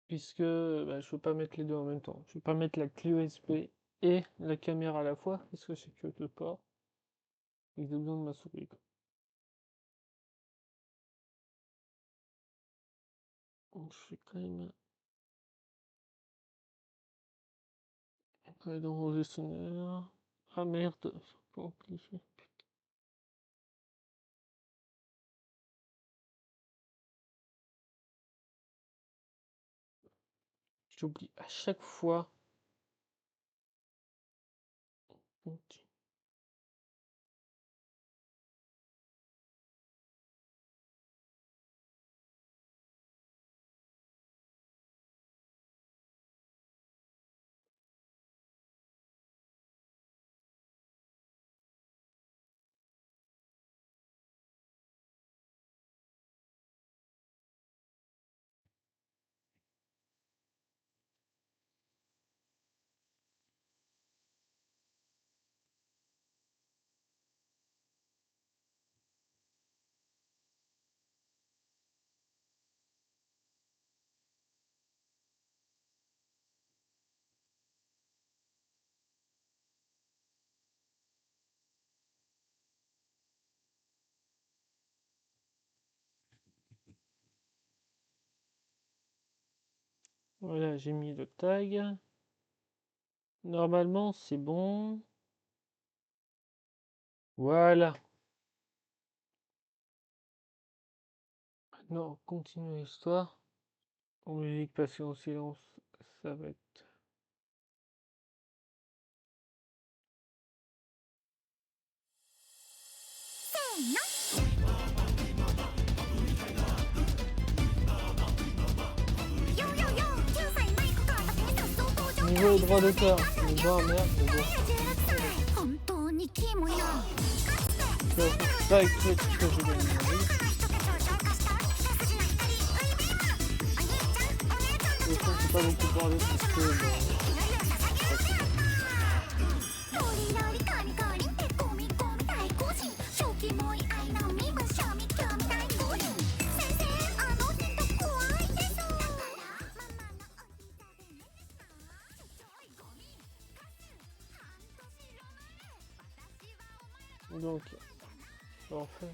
puisque bah, je peux pas mettre les deux en même temps. Je peux pas mettre la clé USB et la caméra à la fois, parce que c'est que deux ports. Et j'ai besoin de ma souris, quoi. Donc, je fais quand même aller dans mon gestionnaire. Ah merde, c'est pas amplifié. J'oublie à chaque fois. Voilà, j'ai mis le tag. Normalement, c'est bon. Voilà. Maintenant, on continue l'histoire. En musique passée en silence, ça va être. Niveau droit d'auteur, le droit merde, le droit. C'est pas exprès que je gagne ma vie. Je sens que c'est pas beaucoup parlé parce que bon, donc enfin.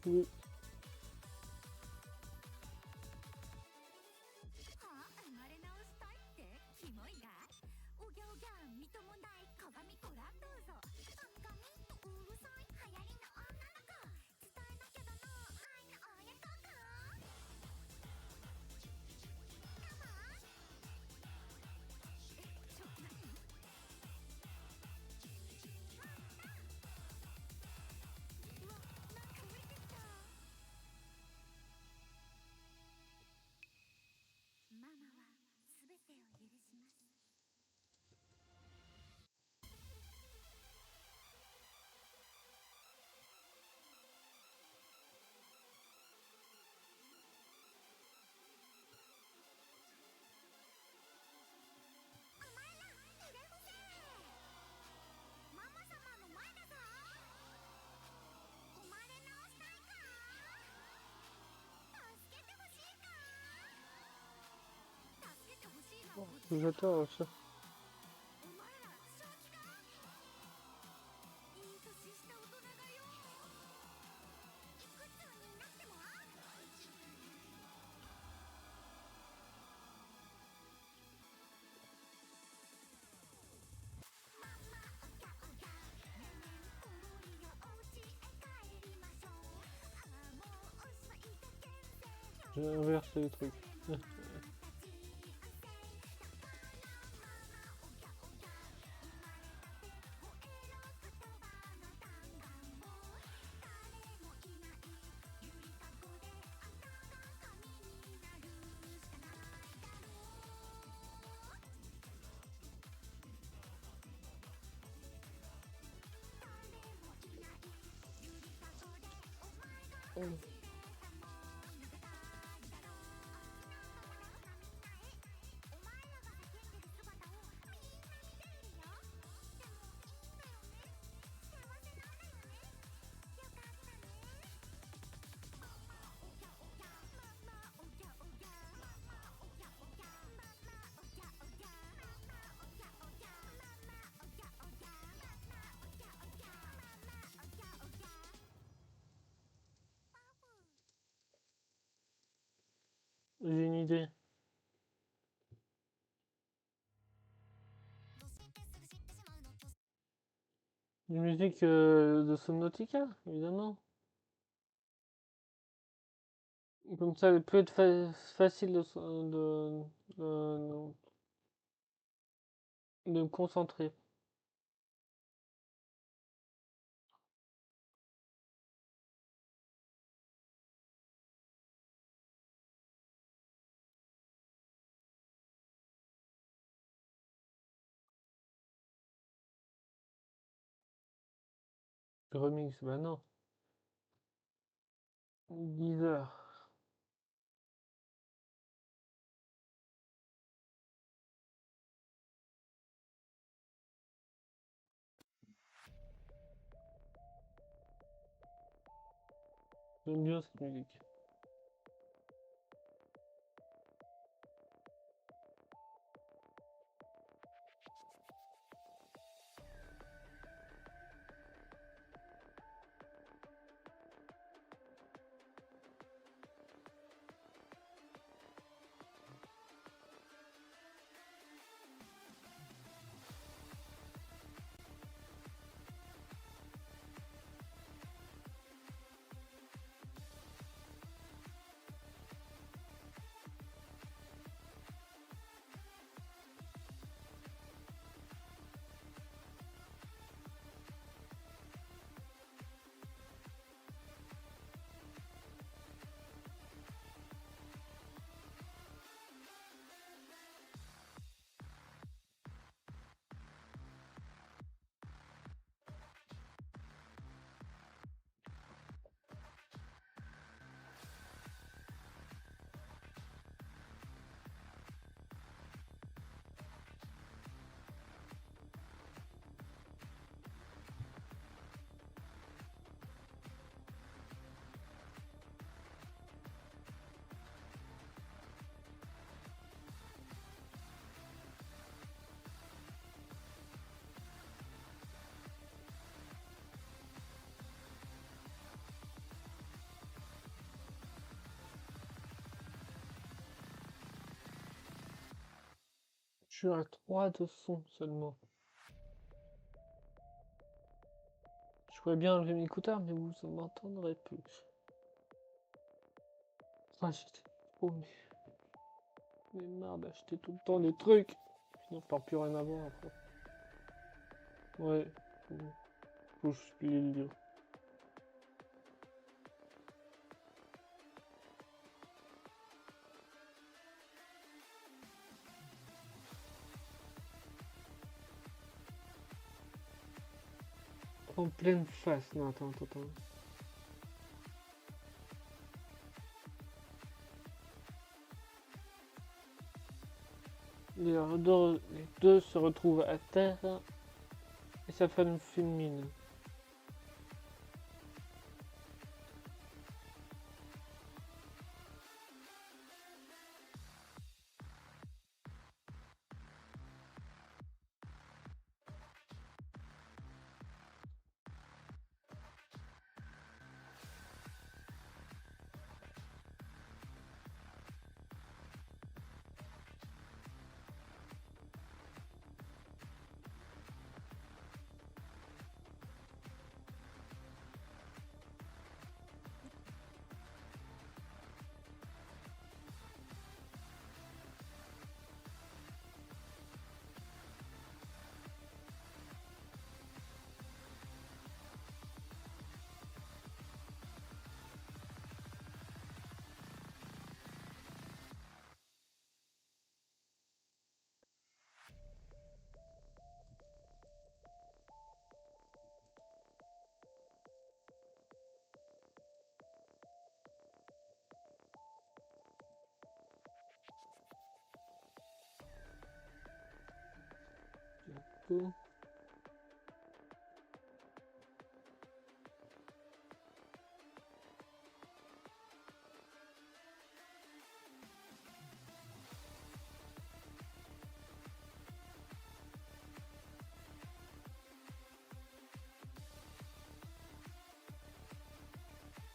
Oui. J'adore ça. J'ai inversé les trucs. J'ai une idée. Une musique de Subnautica, évidemment. Comme ça, elle peut être facile de, de me concentrer. Remix, bah non. 10 heures. J'aime bien cette musique. Je suis à 3 de son seulement. Je pourrais bien enlever mes écouteurs, mais vous en m'entendrez plus. Ah, j'étais trop mais marre d'acheter tout le temps des trucs. Sinon, par plus rien avoir après. Ouais, faut que je plie le livre. En pleine face. Non, attends. Les deux se retrouvent à terre et sa femme fulmine. peu.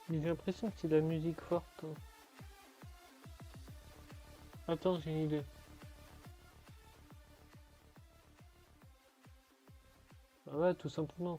J'ai l'impression que c'est de la musique forte. Attends, j'ai une idée. Ah ouais, tout simplement.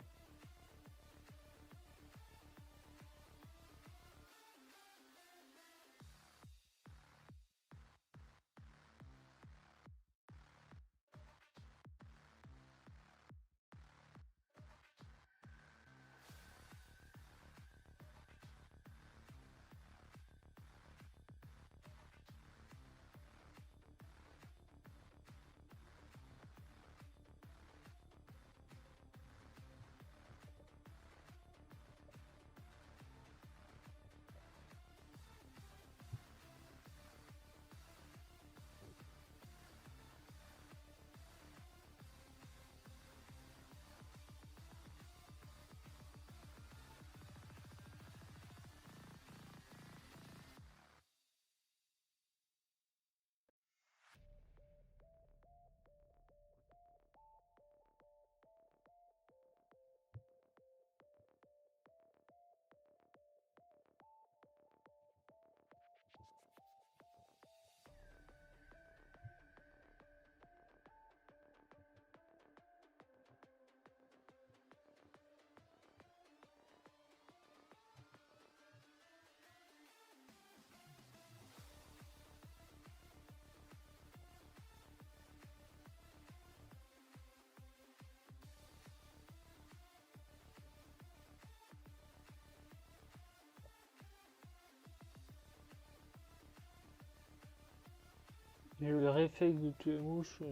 J'ai eu le réflexe de tuer une mouche.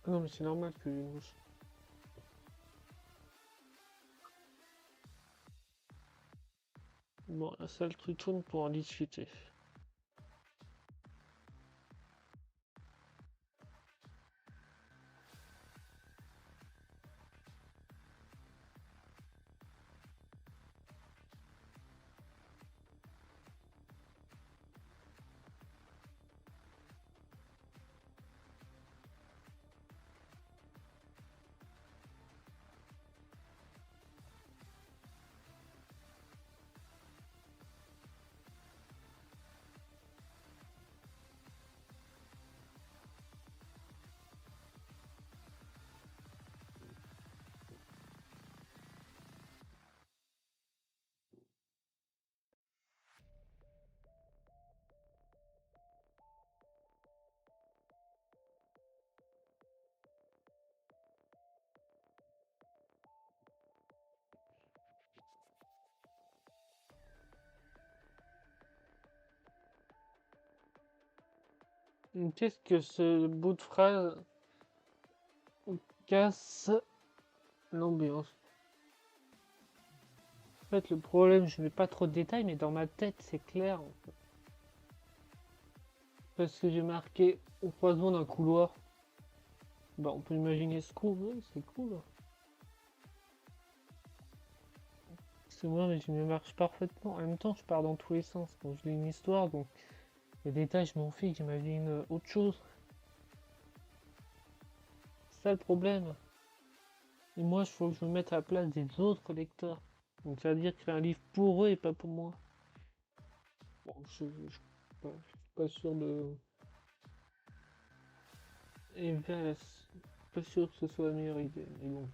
Ah non, mais c'est normal que une mouche. Bon, la salle tourne pour en discuter. Qu'est-ce que ce bout de phrase casse l'ambiance? En fait, le problème, je mets pas trop de détails, mais dans ma tête, c'est clair. En fait. Parce que j'ai marqué au croisement d'un couloir. Bah, on peut imaginer ce qu'on veut, c'est cool. C'est moi, mais je me marche parfaitement. En même temps, je pars dans tous les sens quand je lis une histoire, donc les détails, je m'en fiche, j'imagine autre chose. C'est ça le problème. Et moi, il faut que je me mette à la place des autres lecteurs. Donc ça veut dire que c'est un livre pour eux et pas pour moi. Bon, je suis pas sûr de... Et pas sûr que ce soit la meilleure idée, mais bon.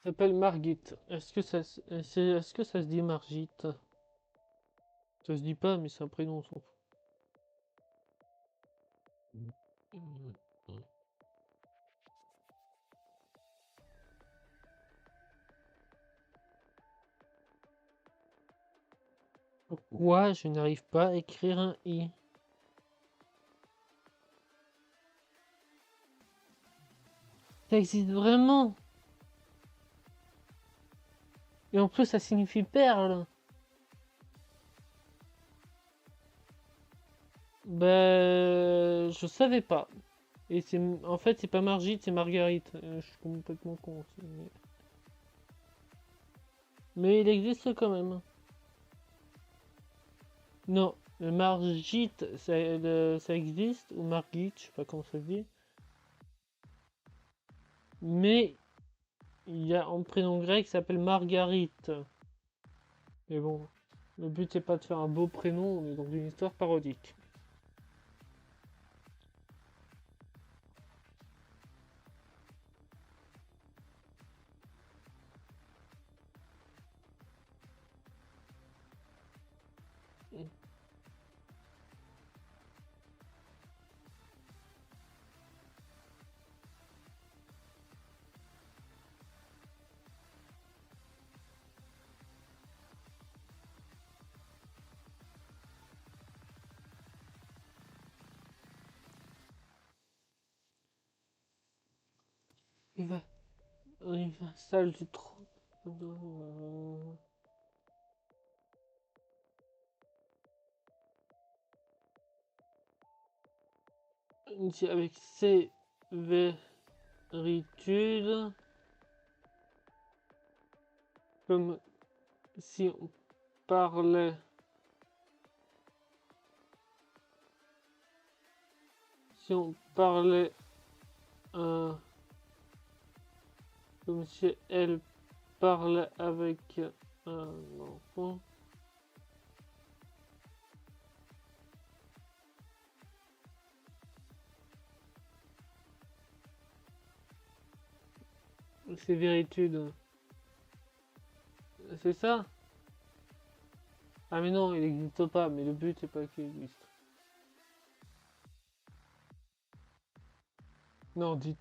Ça s'appelle Margit. Est-ce que ça se dit Margit? Ça se dit pas, mais c'est un prénom, on s'en fout. Pourquoi je n'arrive pas à écrire un i? Ça existe vraiment? Et en plus, ça signifie perle. Ben, je savais pas. Et c'est, en fait, c'est pas Margit, c'est Marguerite. Je suis complètement con aussi, mais il existe quand même. Non, le Margit, ça existe, ou Margit, je sais pas comment ça se dit. Mais il y a un prénom grec qui s'appelle Marguerite. Mais bon, le but c'est pas de faire un beau prénom, on est dans une histoire parodique. Il va sale du trop. Avec sévéritude, comme si on parlait, si on parlait, comme si elle parlait avec un enfant. Sévéritude, c'est ça? Ah mais non, il n'existe pas, mais le but c'est pas qu'il existe. Non, dites.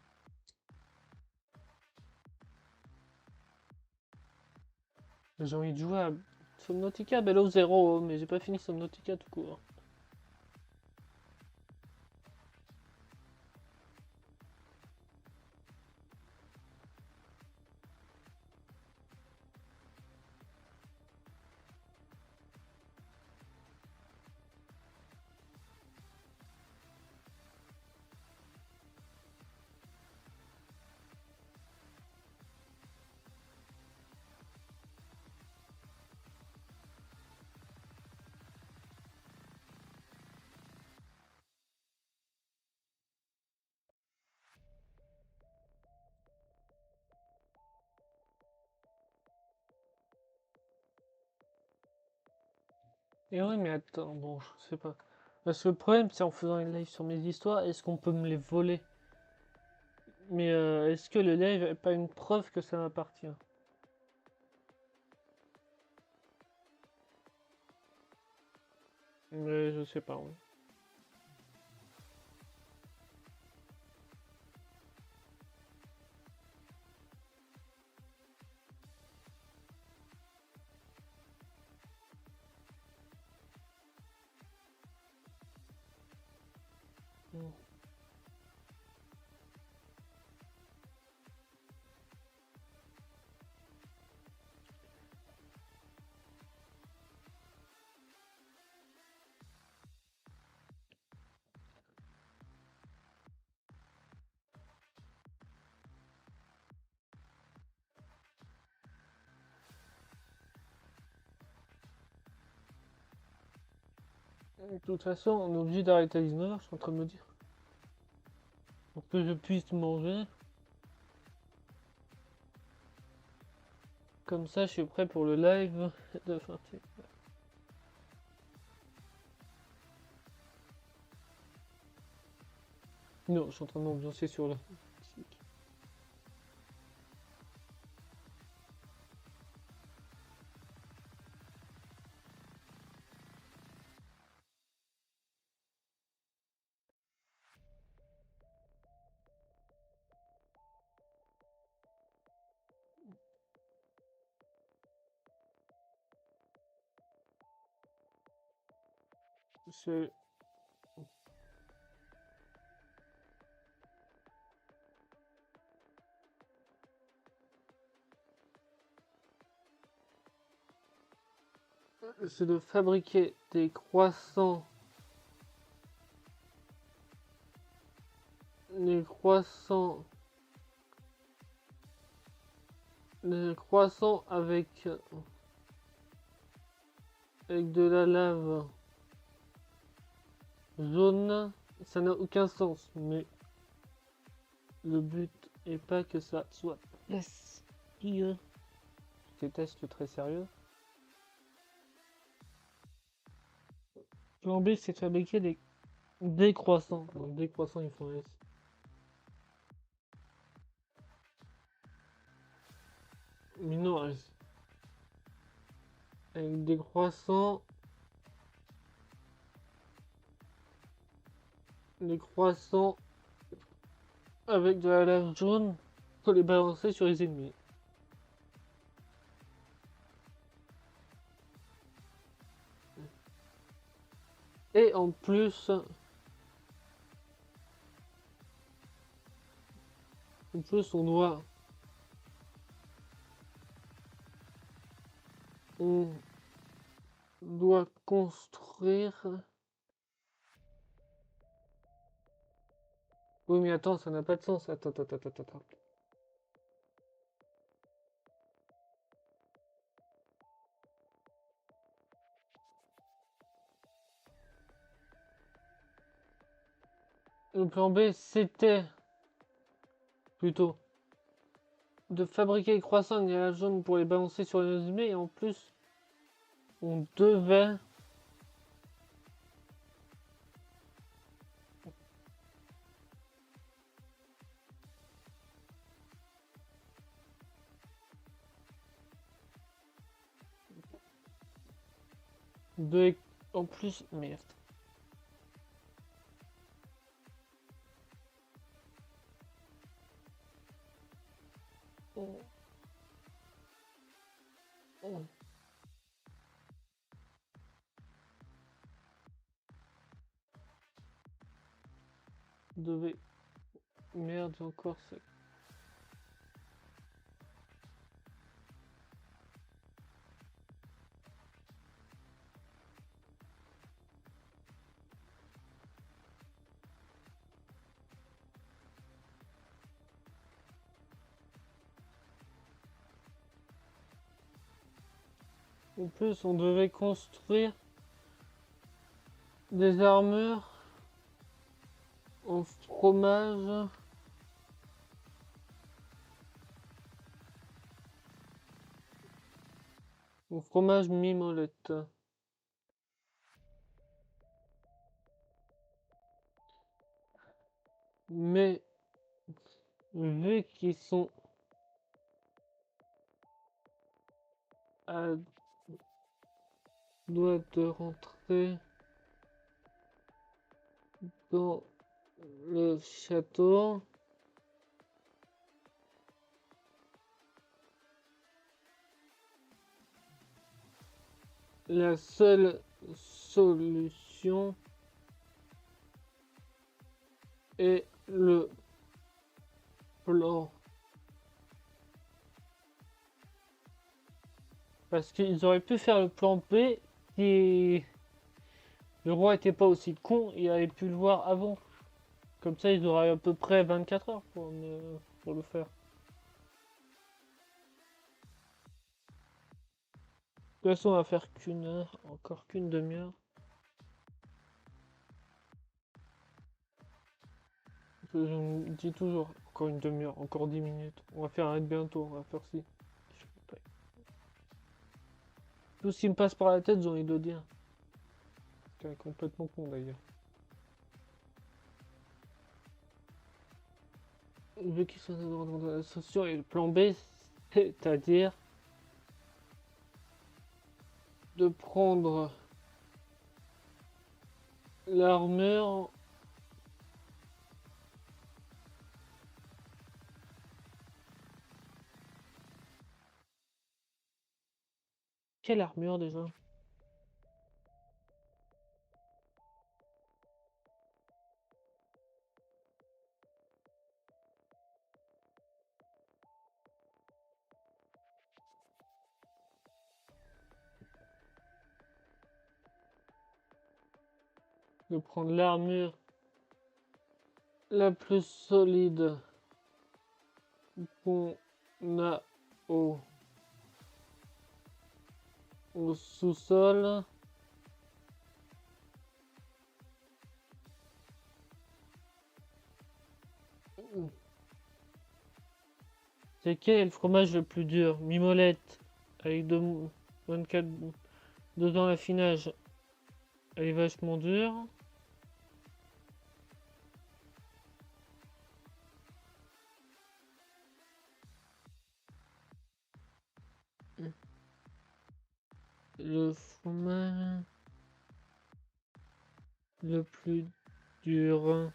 J'ai envie de jouer à Subnautica Below Zero, mais j'ai pas fini Subnautica tout court. Et ouais, mais attends, bon, je sais pas. Parce que le problème, c'est en faisant une live sur mes histoires, est-ce qu'on peut me les voler? Mais est-ce que le live est pas une preuve que ça m'appartient? Mais je sais pas, ouais. Mm. De toute façon, on est obligé d'arrêter à 19h, je suis en train de me dire. Pour que je puisse manger. Comme ça, je suis prêt pour le live de fin. Non, je suis en train de m'ambiancer sur la. C'est... C'est de fabriquer des croissants. Des croissants. Des croissants avec de la lave jaune. Ça n'a aucun sens, mais le but est pas que ça soit fastidieux. Ces tests très sérieux. Plan B, c'est de fabriquer des croissants. Donc des croissants, ils font S. Mais non, avec des croissants. Des croissants avec de la lave jaune pour les balancer sur les ennemis. Et en plus, on doit construire. Oui, mais attends, ça n'a pas de sens. Attends. Le plan B, c'était plutôt de fabriquer les croissants et la jaune pour les balancer sur les ennemis. Et en plus, on devait en plus, merde. Devait. Merde, encore ça. En plus, on devait construire des armures en fromage. Au fromage mimolette. Mais vu qu'ils sont à doit de rentrer dans le château, la seule solution est le plan. Parce qu'ils auraient pu faire le plan B si le roi était pas aussi con et avait pu le voir avant. Comme ça, ils auraient à peu près 24 heures pour le faire. De toute façon, on va faire qu'une heure, encore qu'une demi-heure. Je me dis toujours, encore une demi-heure, encore 10 minutes. On va faire un bientôt, on va faire ci. Tout ce qui me passe par la tête, j'ai envie de le dire. C'est complètement con d'ailleurs. Vu qu'ils sont dans la solution et le plan B, c'est-à-dire de prendre l'armure quelle armure déjà? de prendre l'armure la plus solide qu'on a au sous-sol. C'est quel est le fromage le plus dur? Mimolette, avec 24 dedans l'affinage. Elle est vachement dure. Le fromage le plus dur.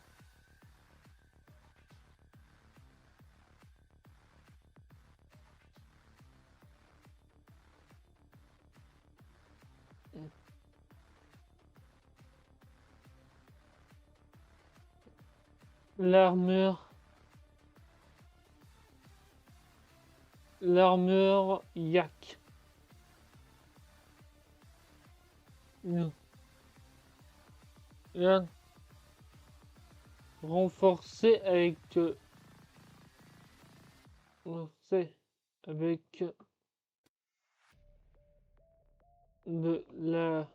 L'armure. L'armure yak. Non. Là, renforcé avec renforcé avec de la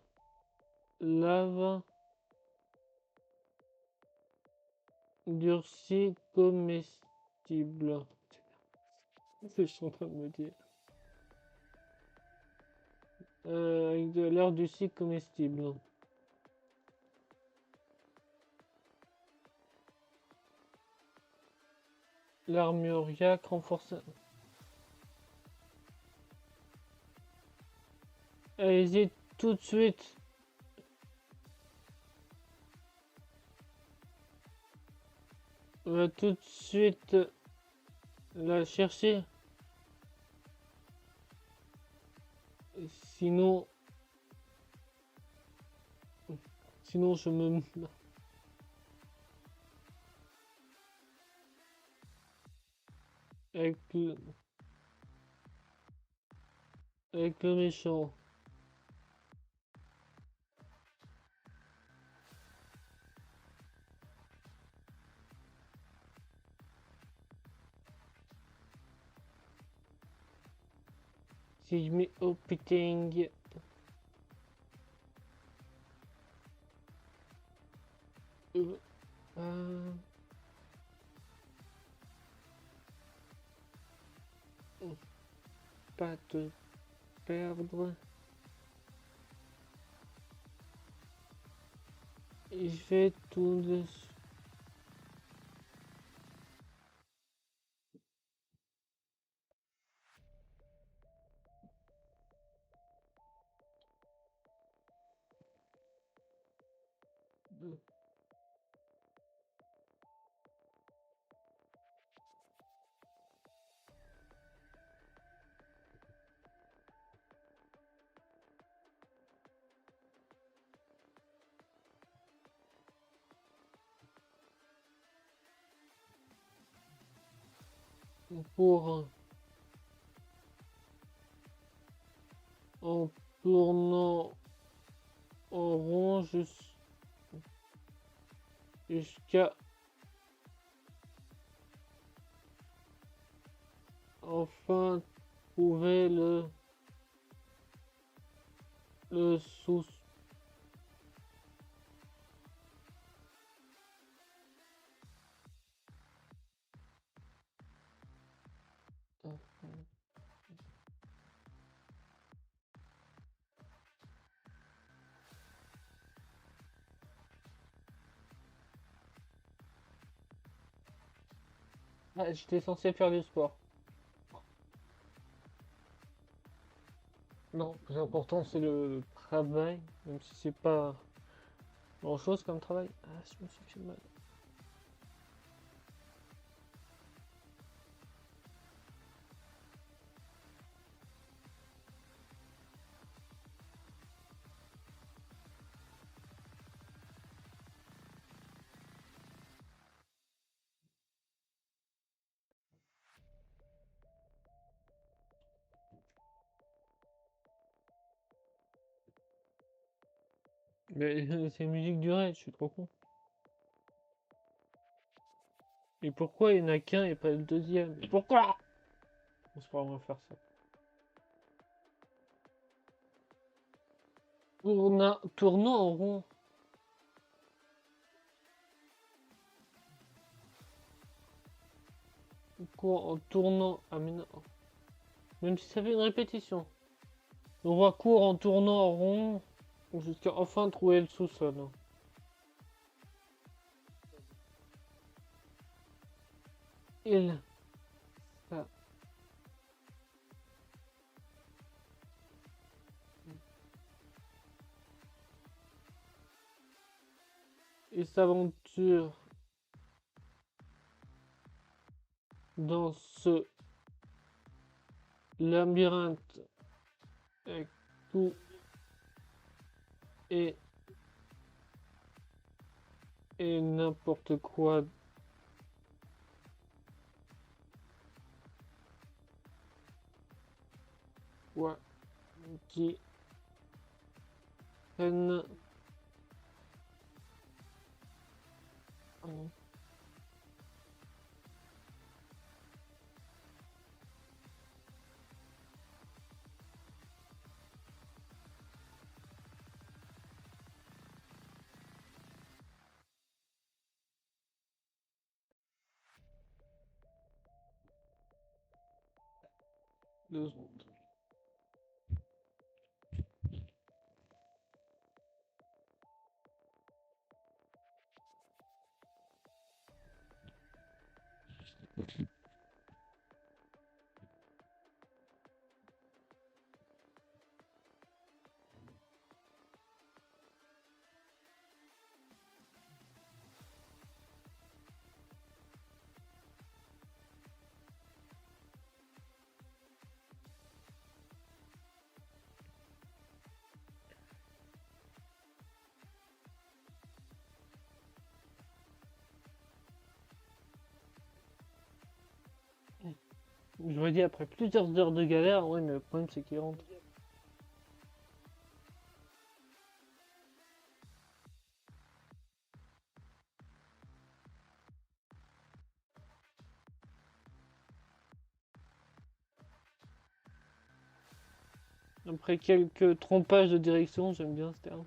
lave durcie comestible. C'est ce que je suis en train de me dire. Avec de l'air durcie comestible. L'armure yak renforcée. Allez-y tout de suite. On va tout de suite la chercher. Sinon je me... Avec le méchant. Si je mets au pitting. Pas te perdre. Et je vais tout de suite. Pour en tournant en rond jusqu'à enfin trouver le sous. Ah, j'étais censé faire du sport. Non, le plus important c'est le travail, même si c'est pas grand chose comme travail. Ah, je me suis fait mal. Mais c'est musique du raid, je suis trop con. Et pourquoi il n'y en a qu'un et pas le deuxième? Pourquoi? On se on va faire ça. Tournant en rond. Quoi, en tournant. Ah mais non. Même si ça fait une répétition. On va court en tournant en rond jusqu'à enfin trouver le sous-sol. Il. Ça. Il s'aventure dans ce labyrinthe avec tout et n'importe quoi. Ouais, qui peine. De... Je me dis après plusieurs heures de galère, ouais, mais le problème c'est qu'il rentre. Après quelques trompages de direction, j'aime bien ce terme.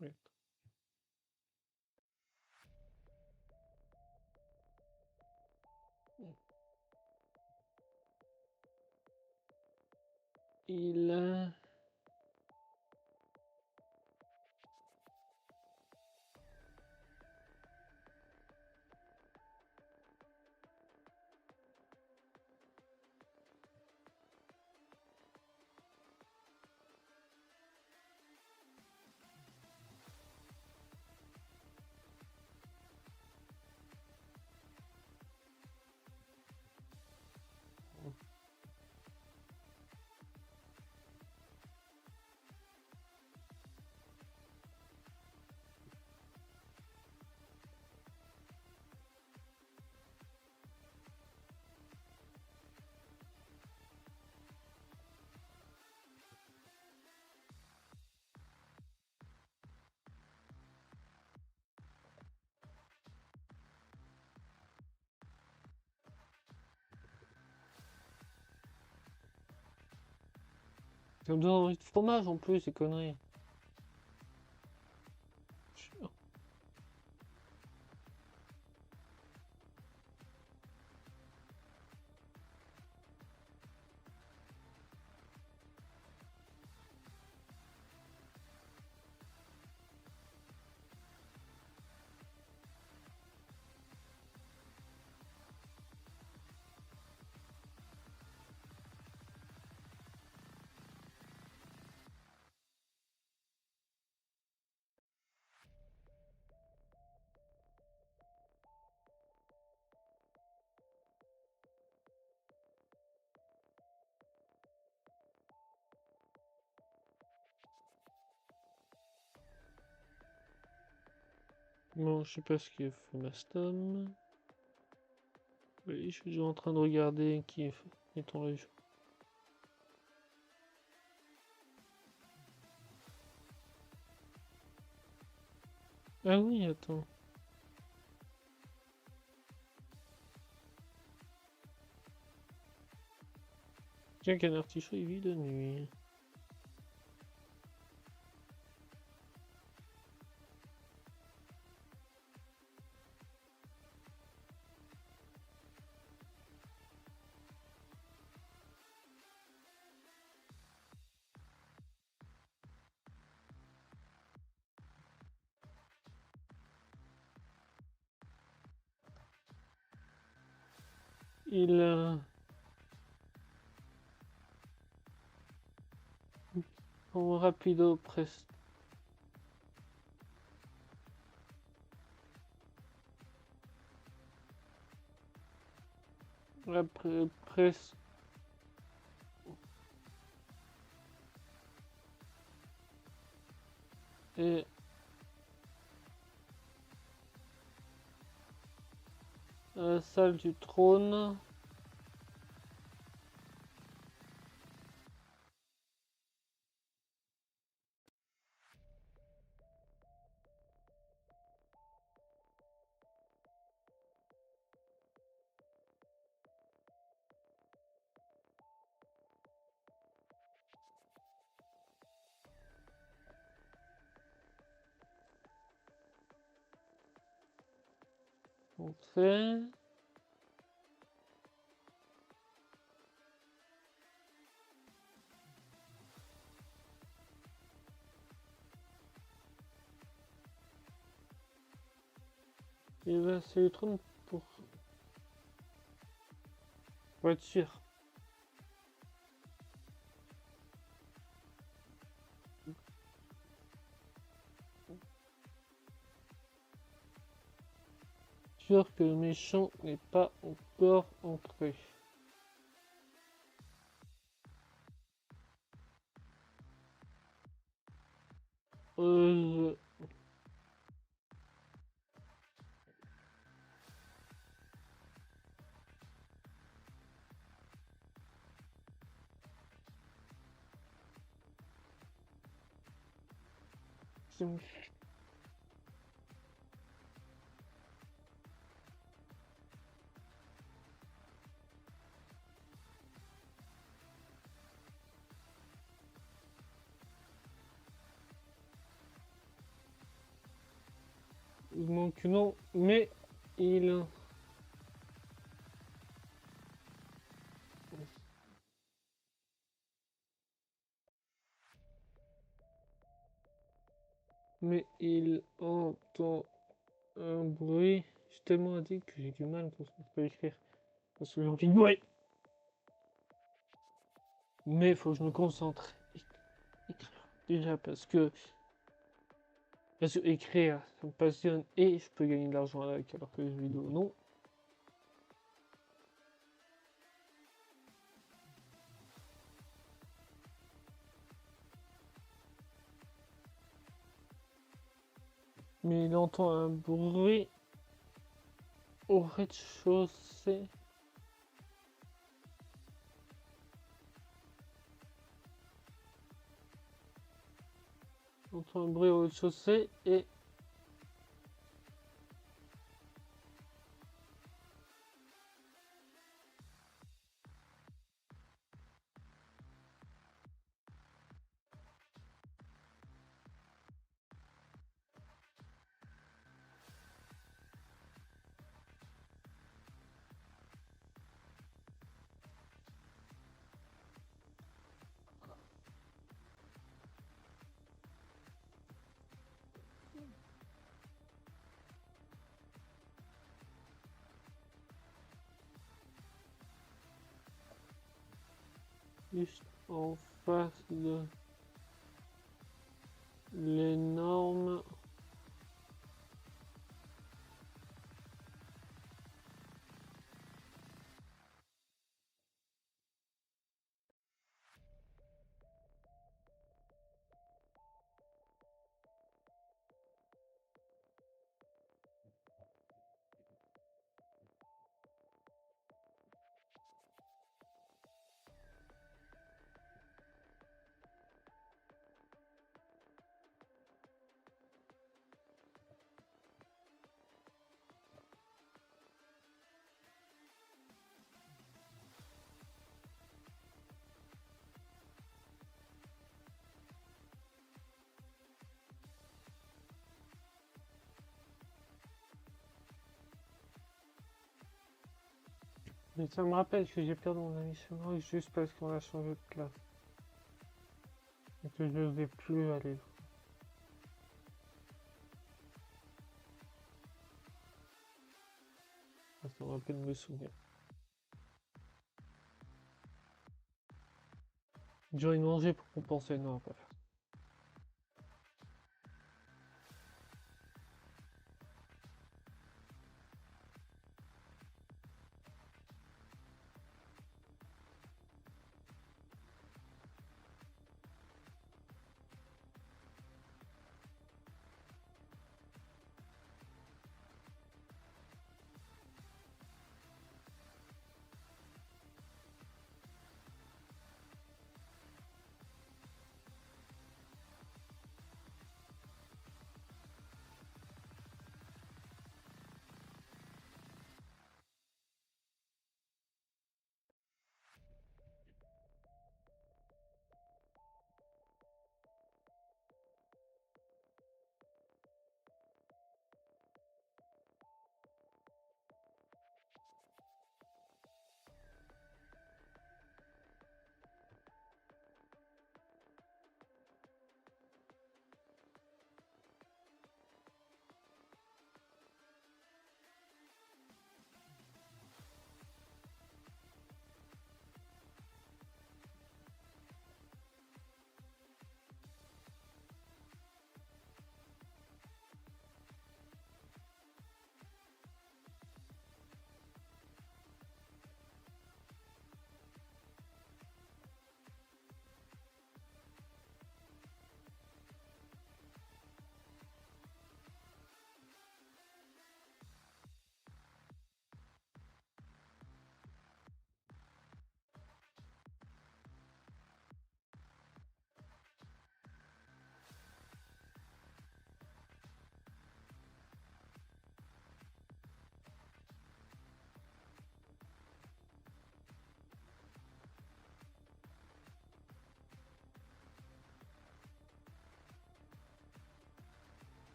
Ouais. Il... Ça me donne envie de fromage en plus, ces conneries. Bon, je sais pas ce qu'il fait Mastom. Oui, je suis déjà en train de regarder qui est en région. Ah oui, attends. Tiens qu'un artichaut il vit de nuit. Il en rapido presse. Après presse. Et la salle du trône. Entrée. Et là, c'est le trône pour être sûr. Sûr que le méchant n'est pas encore entré. Euh, donc non, mais il... Mais il entend un bruit. Je suis tellement addict que j'ai du mal quand je peux écrire. Parce que j'ai envie de bruit. Mais il faut que je me concentre. Écrire. Déjà parce que écrire, ça me passionne et je peux gagner de l'argent avec, alors que les vidéos, non. Mais il entend un bruit au rez-de-chaussée. Il entend un bruit au rez-de-chaussée et... Juste en face de l'énorme... Mais ça me rappelle que j'ai perdu mon ami Shenroy juste parce qu'on a changé de classe. Et que je n'osais plus aller. Ça me rappelle mes souvenirs. J'aurais mangé pour compenser, non, pas faire.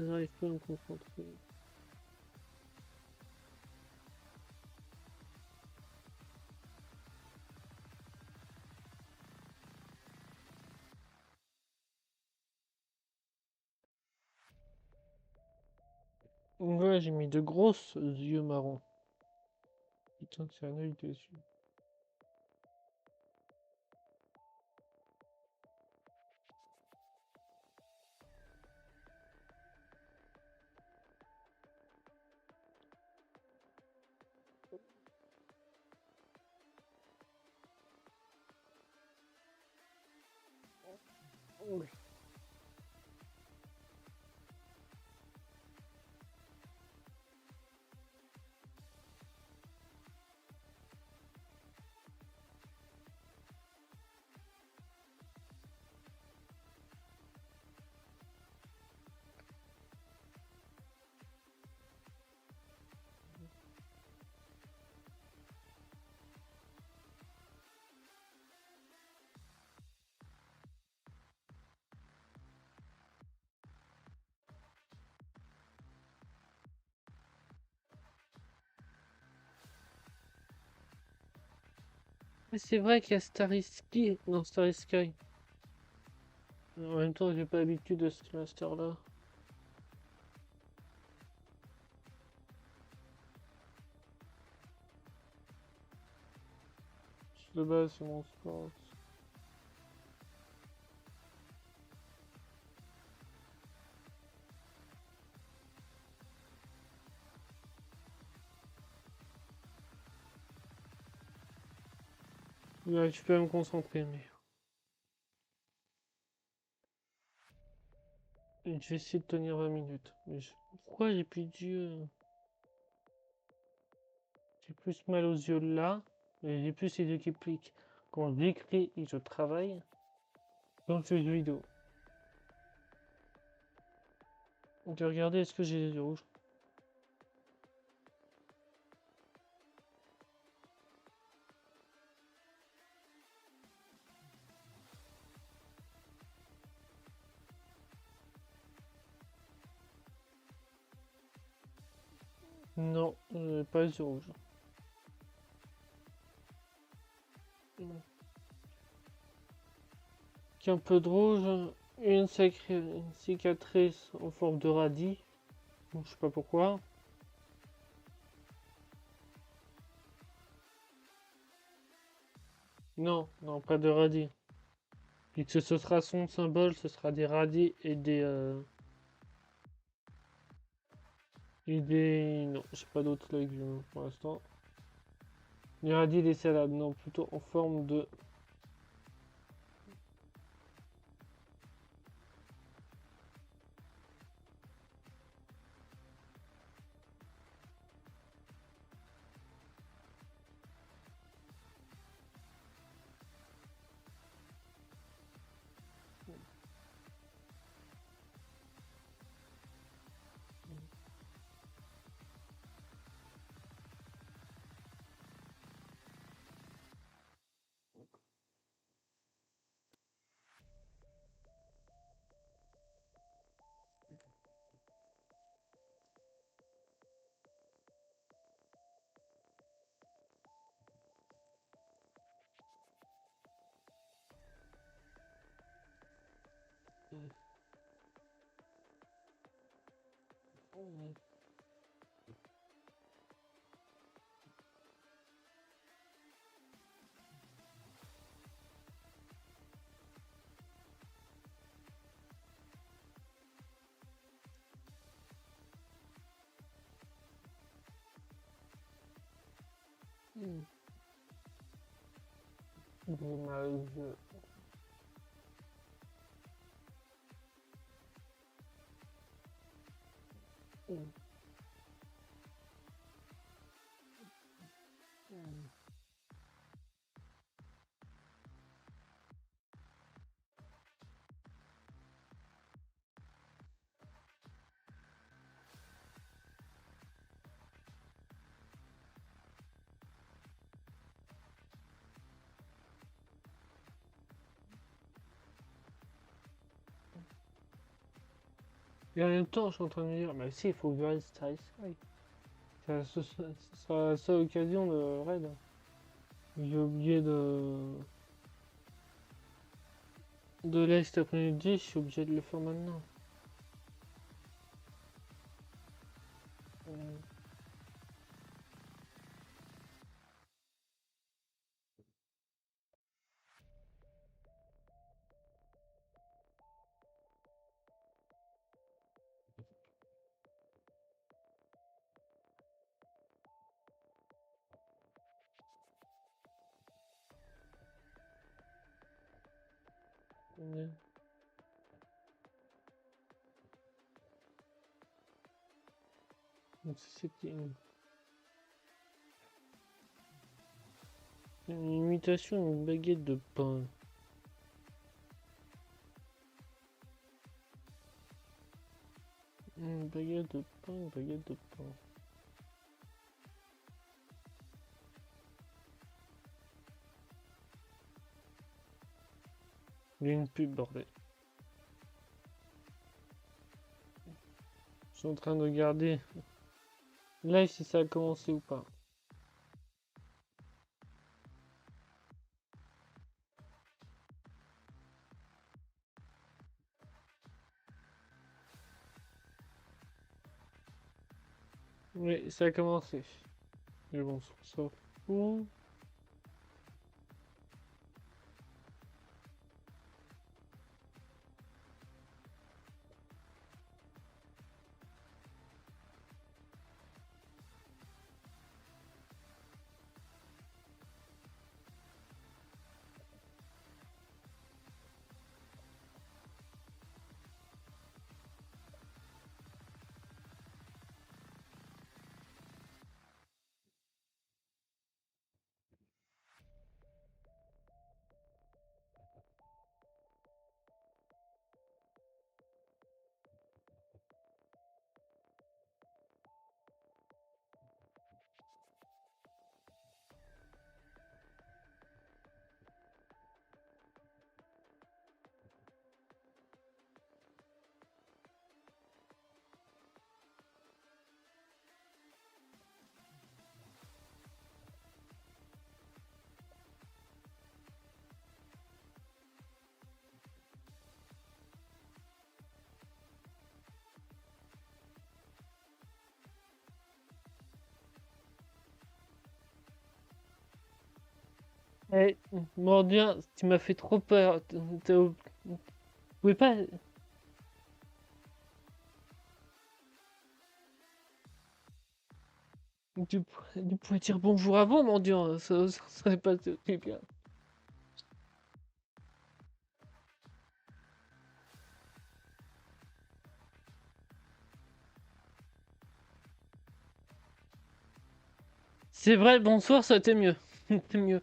J'arrive pas à me concentrer. Ouais, j'ai mis de grosses yeux marrons. Putain, c'est un œil dessus. Mais c'est vrai qu'il y a Starry Sky. Non, Starry Sky. En même temps, j'ai pas l'habitude de ce cluster-là. De base, c'est mon sport. Ouais, je peux me concentrer, mais... Je vais essayer de tenir 20 minutes. Pourquoi j'ai plus d'yeux? J'ai plus mal aux yeux là, et j'ai plus les yeux qui pliquent. Quand j'écris et je travaille, quand je fais des vidéos. Donc regardez, est-ce que j'ai les yeux rouges? Non, pas yeux rouges. Mm. Qu'un peu de rouge, une cicatrice en forme de radis. Bon, je sais pas pourquoi. Non, non, pas de radis. Puisque ce sera son symbole, ce sera des radis et des... Non, j'ai pas d'autres légumes pour l'instant. Des radis et des salades, non, plutôt en forme de... Mm. Des images. Mm. Mm. Et en même temps, je suis en train de me dire, bah si, il faut que je reste Starry Sky. Ce sera la seule occasion de raid. J'ai oublié de l'Est cet après-midi, je suis obligé de le faire maintenant. Euh, euh, C'était une imitation d'une baguette de pain. Une baguette de pain, une baguette de pain. Il y a une pub, bordel. Je suis en train de regarder live si ça a commencé ou pas. Oui, ça a commencé. Mais bon, ça fout. Eh, Mordien, tu m'as fait trop peur. Vous pouvez pas. Tu pouvais dire bonjour avant, Mordien. Ça serait pas très bien. C'est vrai, bonsoir, ça a été mieux. C'était mieux.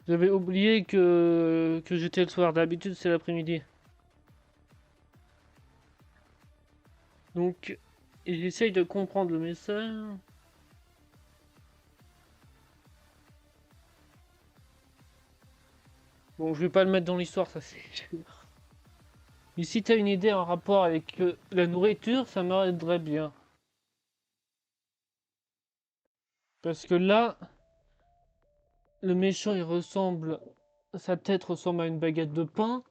J'avais oublié que j'étais le soir. D'habitude, c'est l'après-midi. Donc, j'essaye de comprendre le message. Bon, je vais pas le mettre dans l'histoire, ça c'est sûr. Mais si t'as une idée en rapport avec la nourriture, ça m'aiderait bien. Parce que là, le méchant, il ressemble... Sa tête ressemble à une baguette de pain.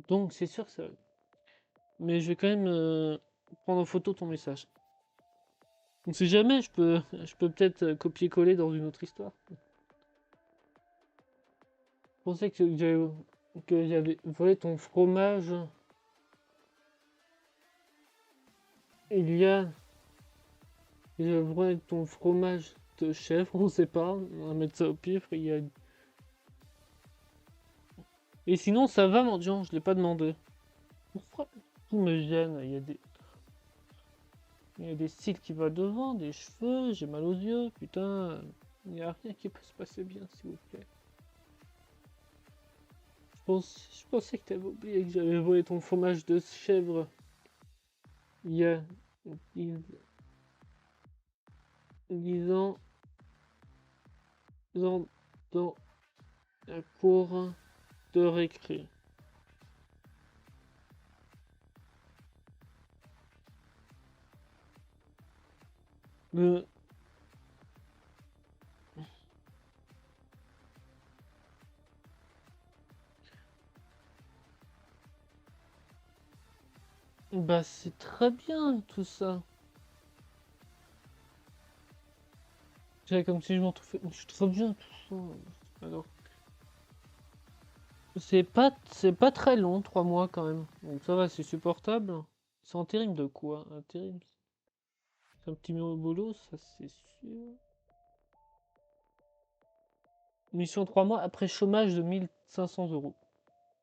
Donc, c'est sûr que ça... Mais je vais quand même prendre en photo ton message. On sait jamais, je peux peut-être copier-coller dans une autre histoire. Je pensais que j'avais volé ton fromage. Il y a... Je volé ton fromage de chèvre, on sait pas. On va mettre ça au pif. Il y a... Et sinon, ça va, mendiant, je l'ai pas demandé. Pourquoi tout me gêne? Il y a des cils qui vont devant, des cheveux, j'ai mal aux yeux, putain. Il n'y a rien qui peut se passer bien, s'il vous plaît. Je pensais que t'avais oublié que j'avais volé ton fromage de chèvre. Il y a... Disant... Dans la cour de récré. Le... Bah c'est très bien tout ça. C'est comme si je m'en trouvais... C'est très bien tout ça. Alors... C'est pas très long, 3 mois quand même. Donc ça va, c'est supportable. C'est intérim de quoi? Intérim. C'est un petit boulot, ça c'est sûr. Mission 3 mois après chômage de 1 500 euros.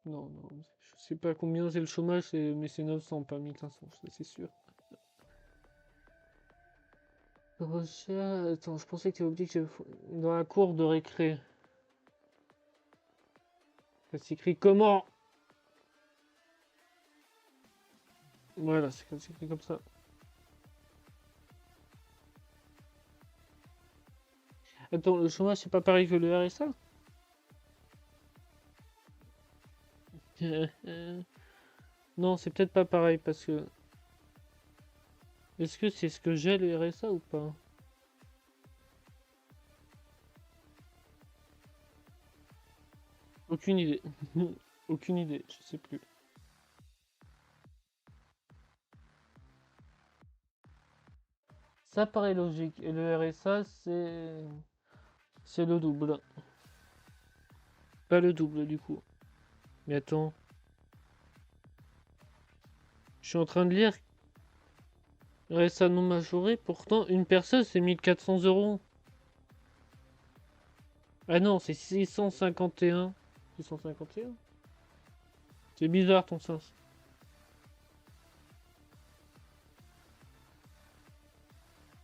Non, non, je sais pas combien c'est le chômage, mais c'est 900, pas 1500, ça c'est sûr. Recherche... Attends, je pensais que tu avais oublié que j'avais... Dans la cour de récré. Ça s'écrit comment? Voilà, c'est écrit comme ça. Attends, le chômage c'est pas pareil que le RSA? Non, c'est peut-être pas pareil parce que... Est-ce que c'est ce que j'ai le RSA ou pas? Aucune idée. Aucune idée, je sais plus. Ça paraît logique. Et le RSA, c'est le double. Pas le double du coup. Mais attends. Je suis en train de lire. RSA non majoré. Pourtant, une personne, c'est 1 400 euros. Ah non, c'est 651. 651. C'est bizarre ton sens.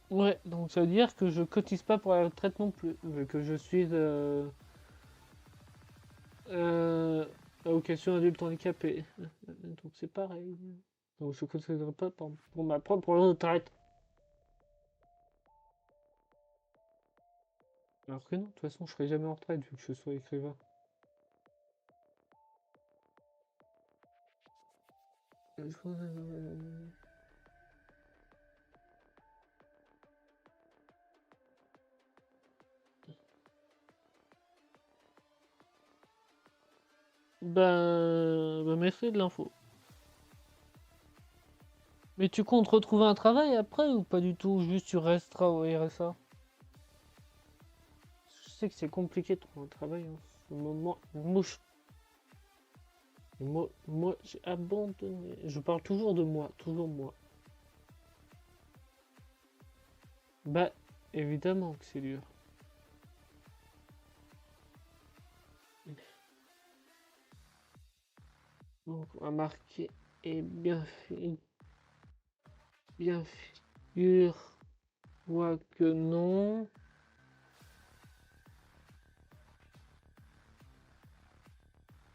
Ouais, donc ça veut dire que je cotise pas pour la retraite non plus. Vu que je suis allocation adulte handicapé. Donc c'est pareil. Donc je cotiserai pas pour ma propre retraite. Alors que non, de toute façon, je serai jamais en retraite vu que je sois écrivain. Ben merci de l'info. Mais tu comptes retrouver un travail après ou pas du tout? Juste tu resteras au RSA? sais que c'est compliqué de trouver un travail en ce moment. Mouche. Moi, j'ai abandonné. Je parle toujours de moi, toujours moi. Bah, évidemment que c'est dur. Donc, on va marquer et bien fait. Bien sûr. Vois que non.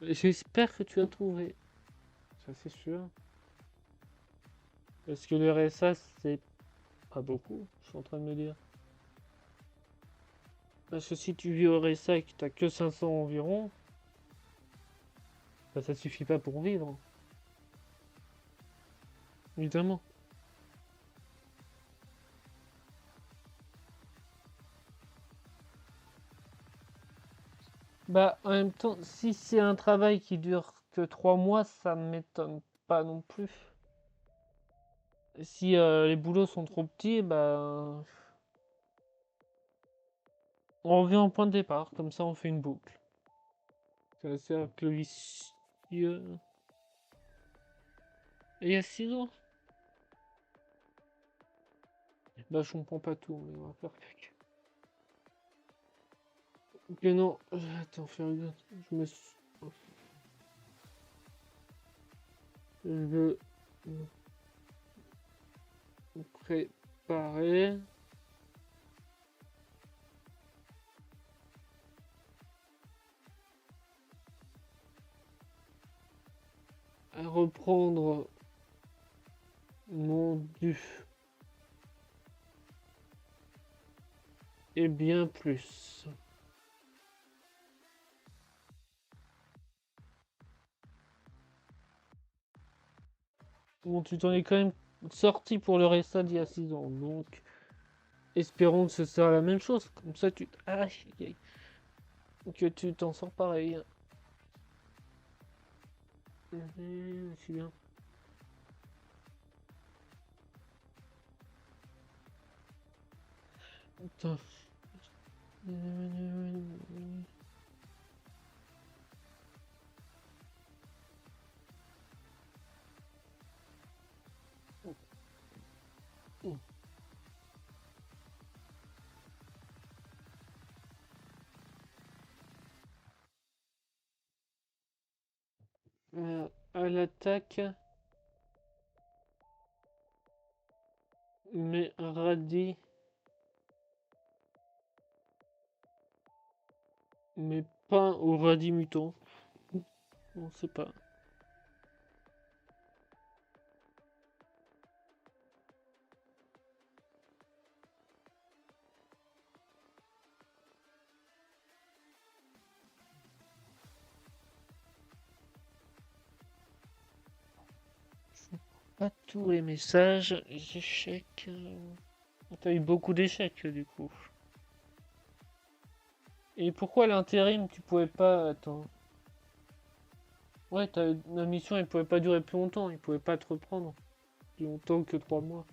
J'espère que tu as trouvé. Ça, c'est sûr. Parce que le RSA, c'est pas beaucoup, je suis en train de me dire. Parce que si tu vis au RSA et que t'as que 500 environ, bah ça suffit pas pour vivre. Évidemment. Bah, en même temps, si c'est un travail qui dure que 3 mois, ça m'étonne pas non plus. Si les boulots sont trop petits, bah, on revient au point de départ, comme ça on fait une boucle. C'est un cercle vicieux. Et il y a 6 ans. Bah, je comprends pas tout, mais on va faire avec. Ok, non, attends, faire une... Je me suis... Je veux me préparer. À reprendre mon dû. Et bien plus. Bon, tu t'en es quand même sorti pour le restant d'il y a 6 ans, donc espérons que ce sera la même chose. Comme ça, tu... Aïe, aïe, que tu t'en sors pareil. C'est bien. Putain. À l'attaque, mais radis, mais pas au radis mutant. On sait pas. Pas tous les messages, les échecs. T'as eu beaucoup d'échecs du coup. Et pourquoi l'intérim tu pouvais pas. Attends. Ouais, la mission elle pouvait pas durer plus longtemps, il pouvait pas te reprendre plus longtemps que 3 mois.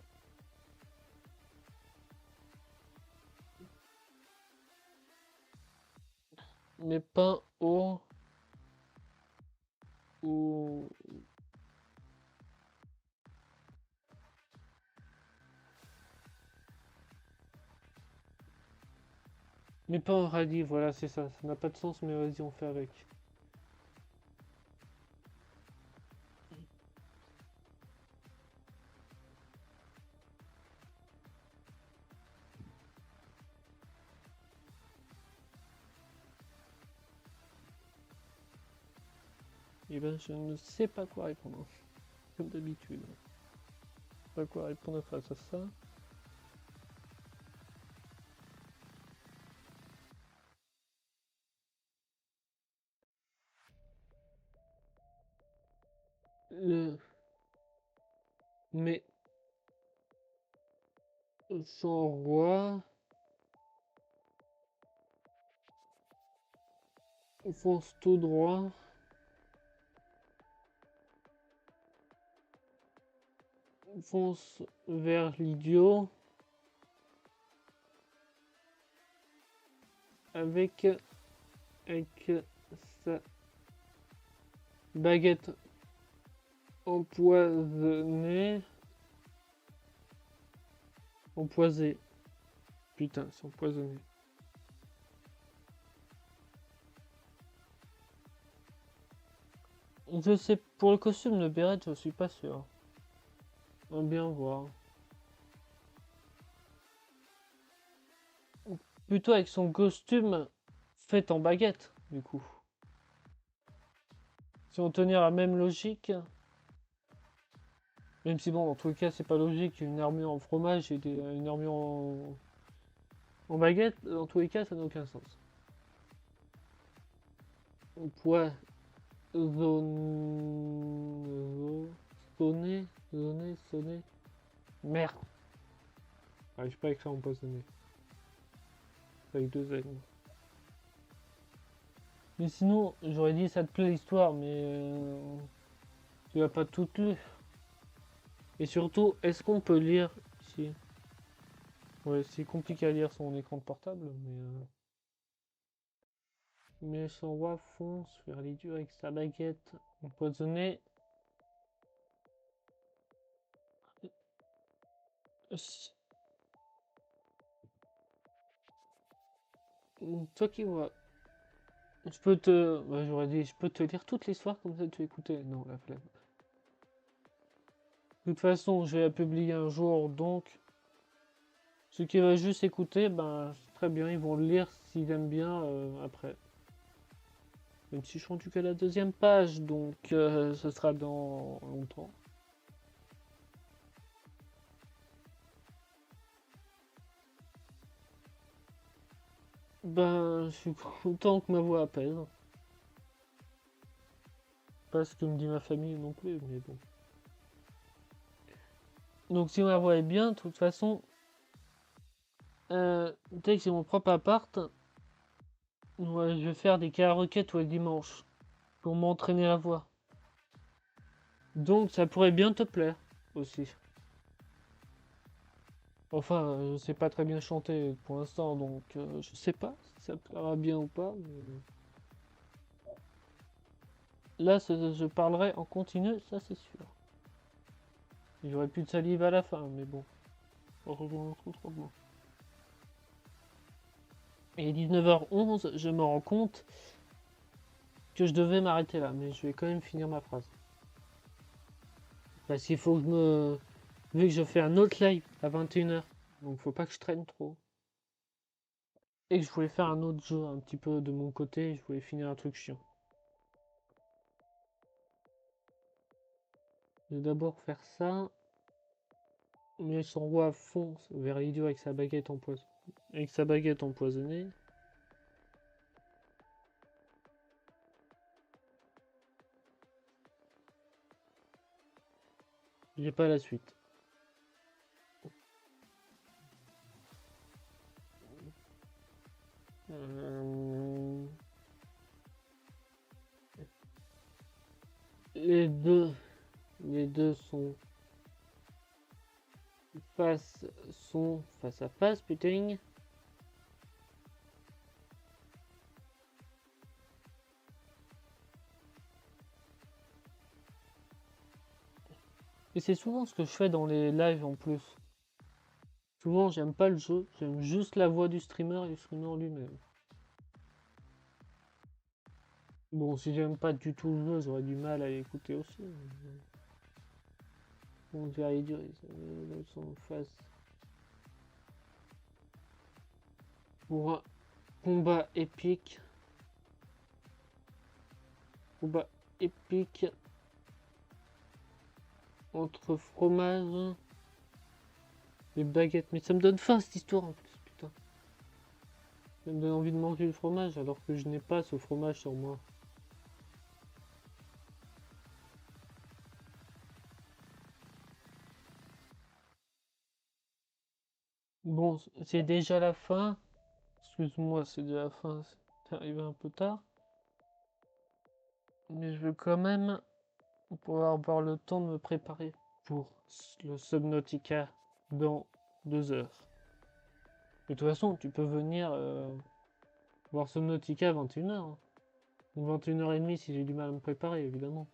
Mais pas au. Ou. Mais pas en radis, voilà, c'est ça. Ça n'a pas de sens, mais vas-y, on fait avec. Eh ben, je ne sais pas quoi répondre. Comme d'habitude. Pas quoi répondre face à ça. Le... Mais sans roi, fonce tout droit, fonce vers l'idiot, avec sa baguette empoisonnée. Empoisé. Putain, c'est empoisonné. Je sais, pour le costume de Beret, je suis pas sûr. On va bien voir. Plutôt avec son costume fait en baguette, du coup. Si on tenait la même logique, même si bon, dans tous les cas, c'est pas logique, une armure en fromage et une armure en baguette, dans tous les cas, ça n'a aucun sens. Poisonné, sonné. Merde. J'arrive pas avec ça empoisonné. Avec deux N. Mais sinon, j'aurais dit ça te plaît l'histoire, mais tu l'as pas toute lue. Et surtout, est-ce qu'on peut lire ici? Ouais, c'est compliqué à lire sur mon écran de portable, mais son roi fonce vers les dieux avec sa baguette empoisonnée. Toi qui vois, je peux te, ouais, j'aurais dit, je peux te lire toute l'histoire comme ça tu écoutais. Non, la flemme. De toute façon, je vais la publier un jour, donc ceux qui veulent juste écouter, ben c'est très bien, ils vont le lire s'ils aiment bien après. Même si je suis rendu qu'à la deuxième page, donc ce sera dans longtemps. Ben, je suis content que ma voix apaise. Pas ce que me dit ma famille non plus, mais bon. Donc si ma voix est bien, de toute façon, dès que j'ai mon propre appart, ouais, je vais faire des karaokés tous les dimanches pour m'entraîner la voix. Donc ça pourrait bien te plaire aussi. Enfin, je sais pas très bien chanter pour l'instant, donc je sais pas si ça plaira bien ou pas. Mais... Là, je parlerai en continu, ça c'est sûr. J'aurais plus de salive à la fin, mais bon. Trop. Et 19h11, je me rends compte que je devais m'arrêter là, mais je vais quand même finir ma phrase. Parce qu'il faut que je me... Vu que je fais un autre live à 21h, donc faut pas que je traîne trop. Et que je voulais faire un autre jeu un petit peu de mon côté, je voulais finir un truc chiant. Je vais d'abord faire ça. Mais son roi fonce vers l'idiot avec sa baguette empoisonnée. J'ai pas la suite. Les deux sont face à face, putain. Et c'est souvent ce que je fais dans les lives en plus. Souvent, j'aime pas le jeu, j'aime juste la voix du streamer et le streamer lui-même. Bon, si j'aime pas du tout le jeu, j'aurais du mal à l'écouter aussi. Bon, vers les dieux, ils sont en face. Pour un combat épique. Combat épique entre fromage et baguettes. Mais ça me donne faim cette histoire en plus, putain. Ça me donne envie de manger le fromage alors que je n'ai pas ce fromage sur moi. Bon, c'est déjà la fin. Excuse-moi, c'est déjà la fin. C'est arrivé un peu tard. Mais je veux quand même pouvoir avoir le temps de me préparer pour le Subnautica dans 2 heures. De toute façon, tu peux venir Voir Subnautica à 21h. Ou 21h30 si j'ai du mal à me préparer, évidemment.